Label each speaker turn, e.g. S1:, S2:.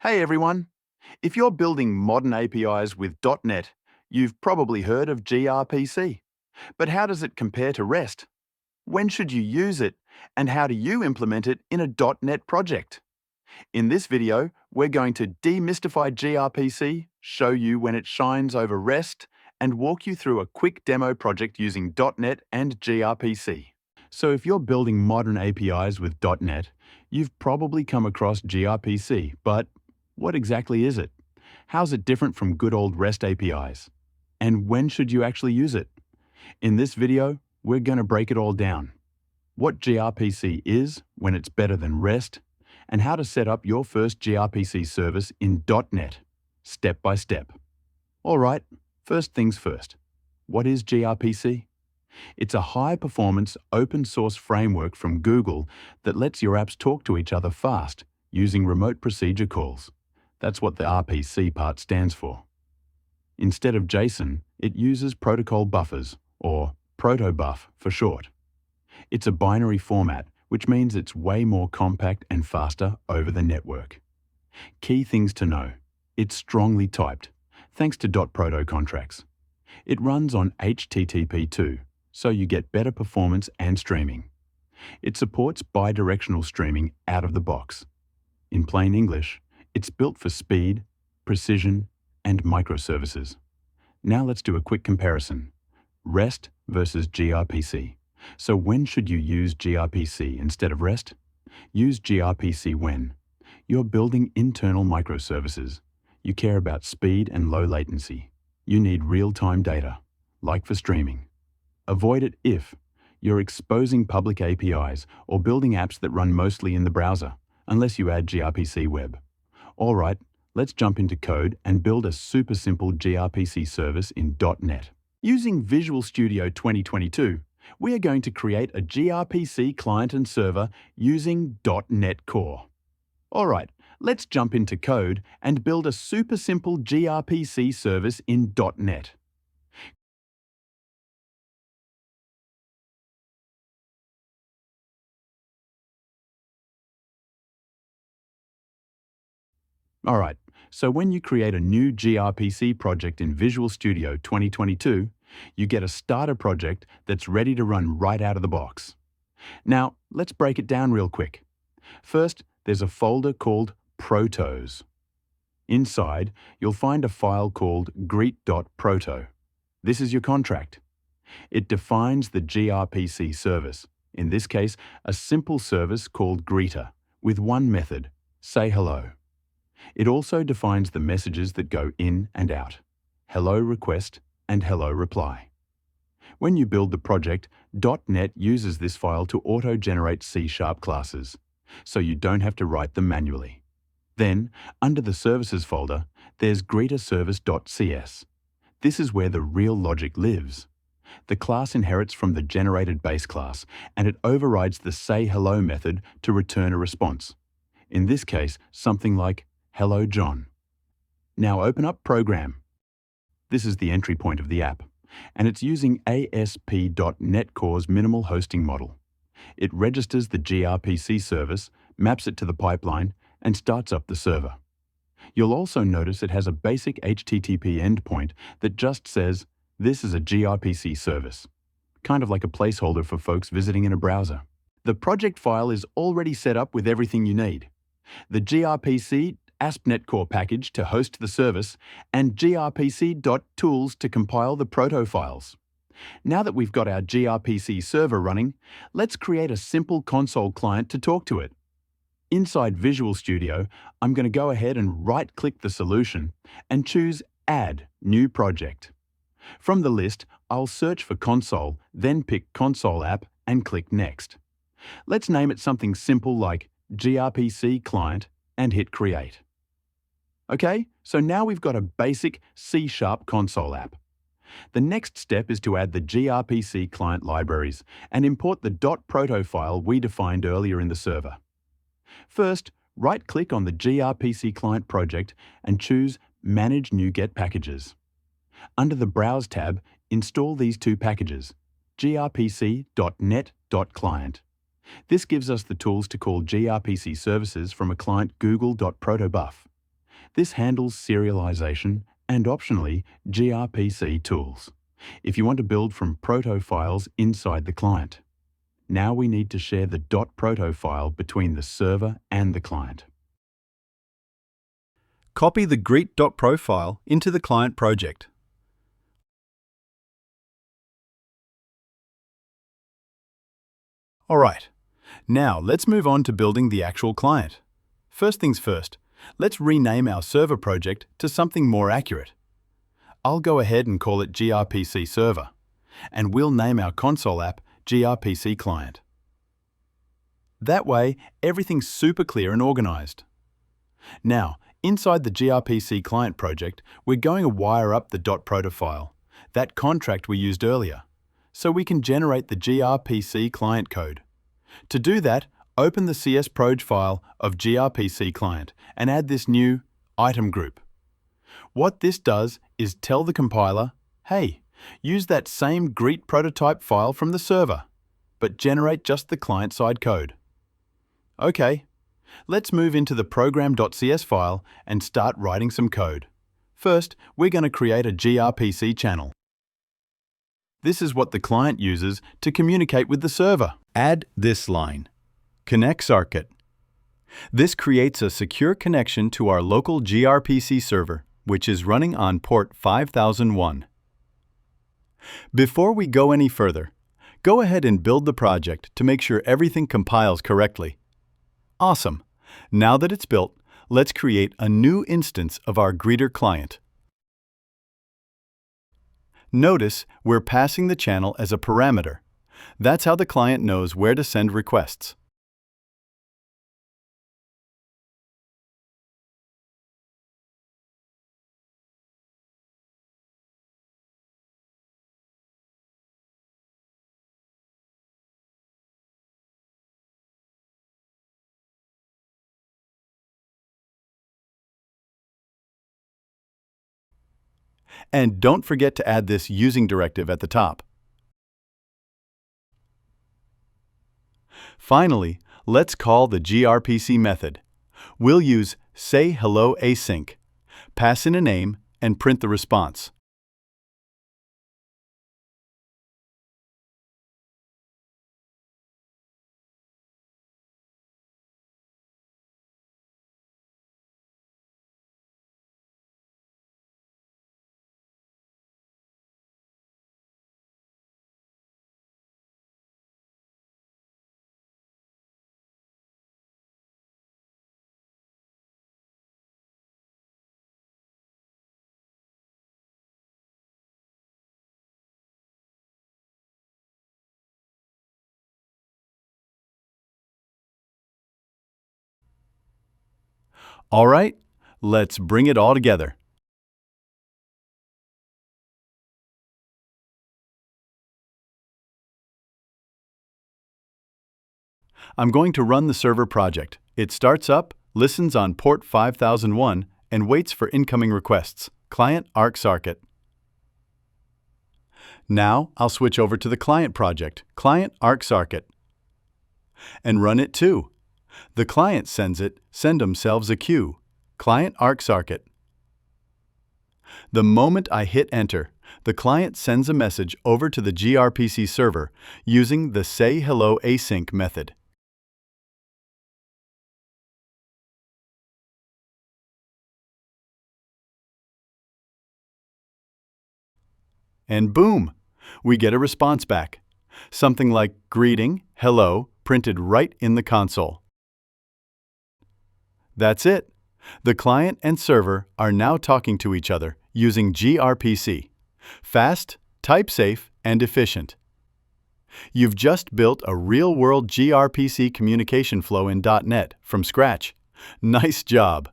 S1: Hey everyone! If you're building modern APIs with .NET, you've probably heard of gRPC. But how does it compare to REST? When should you use it? And how do you implement it in a .NET project? In this video, we're going to demystify gRPC, show you when it shines over REST, and walk you through a quick demo project using .NET and gRPC. So if you're building modern APIs with .NET, you've probably come across gRPC, but what exactly is it? How's it different from good old REST APIs? And when should you actually use it? In this video, we're going to break it all down. What gRPC is, when it's better than REST, and how to set up your first gRPC service in .NET, step by step. All right, first things first. What is gRPC? It's a high-performance, open-source framework from Google that lets your apps talk to each other fast using remote procedure calls. That's what the RPC part stands for. Instead of JSON, it uses protocol buffers, or protobuf for short. It's a binary format, which means it's way more compact and faster over the network. Key things to know. It's strongly typed, thanks to .proto contracts. It runs on HTTP2, so you get better performance and streaming. It supports bidirectional streaming out of the box. In plain English, it's built for speed, precision, and microservices. Now let's do a quick comparison. REST versus gRPC. So when should you use gRPC instead of REST? Use gRPC when you're building internal microservices. You care about speed and low latency. You need real-time data, like for streaming. Avoid it if you're exposing public APIs or building apps that run mostly in the browser, unless you add gRPC web. All right, let's jump into code and build a super simple gRPC service in .NET. Using Visual Studio 2022, we are going to create a gRPC client and server using .NET Core. All right, let's jump into code and build a super simple gRPC service in .NET. All right, so when you create a new gRPC project in Visual Studio 2022, you get a starter project that's ready to run right out of the box. Now, let's break it down real quick. First, there's a folder called protos. Inside, you'll find a file called greet.proto. This is your contract. It defines the gRPC service, in this case, a simple service called greeter, with one method, say hello. It also defines the messages that go in and out, hello request and hello reply. When you build the project, .NET uses this file to auto-generate C# classes, so you don't have to write them manually. Then, under the Services folder, there's greeterservice.cs. This is where the real logic lives. The class inherits from the generated base class, and it overrides the sayHello method to return a response. In this case, something like Hello John. Now open up Program. This is the entry point of the app, and it's using ASP.NET Core's minimal hosting model. It registers the gRPC service, maps it to the pipeline, and starts up the server. You'll also notice it has a basic HTTP endpoint that just says, "This is a gRPC service," kind of like a placeholder for folks visiting in a browser. The project file is already set up with everything you need. The gRPC ASP.NET Core package to host the service, and gRPC.tools to compile the proto files. Now that we've got our gRPC server running, let's create a simple console client to talk to it. Inside Visual Studio, I'm going to go ahead and right-click the solution and choose Add New Project. From the list, I'll search for Console, then pick Console App and click Next. Let's name it something simple like gRPC Client and hit Create. Okay, so now we've got a basic C# console app. The next step is to add the gRPC client libraries and import the .proto file we defined earlier in the server. First, right-click on the gRPC client project and choose Manage NuGet Packages. Under the Browse tab, install these two packages, grpc.net.client. This gives us the tools to call gRPC services from a client google.protobuf. This handles serialization and, optionally, gRPC tools, if you want to build from proto files inside the client. Now we need to share the .proto file between the server and the client.
S2: Copy the greet.pro file into the client project. Alright, now let's move on to building the actual client. First things first, let's rename our server project to something more accurate. I'll go ahead and call it gRPC Server, and we'll name our console app gRPC Client. That way, everything's super clear and organized. Now, inside the gRPC Client project, we're going to wire up the .proto file, that contract we used earlier, so we can generate the gRPC client code. To do that, open the csproj file of gRPC Client and add this new item group. What this does is tell the compiler, hey, use that same greet prototype file from the server, but generate just the client-side code. Okay, let's move into the program.cs file and start writing some code. First, we're going to create a gRPC channel. This is what the client uses to communicate with the server. Add this line, connect circuit. This creates a secure connection to our local gRPC server, which is running on port 5001. Before we go any further, go ahead and build the project to make sure everything compiles correctly. Awesome! Now that it's built, let's create a new instance of our greeter client. Notice we're passing the channel as a parameter. That's how the client knows where to send requests. And don't forget to add this using directive at the top. Finally, let's call the gRPC method. We'll use sayHelloAsync, pass in a name, and print the response. All right, let's bring it all together. I'm going to run the server project. It starts up, listens on port 5001, and waits for incoming requests. Client arc-circuit. Now I'll switch over to the client project, client arc-circuit, and run it too. The client sends it, send themselves a queue, client arc-circuit. The moment I hit enter, the client sends a message over to the gRPC server using the sayHelloAsync method. And boom, we get a response back. Something like greeting, hello, printed right in the console. That's it. The client and server are now talking to each other using gRPC. Fast, type-safe, and efficient. You've just built a real-world gRPC communication flow in .NET from scratch. Nice job!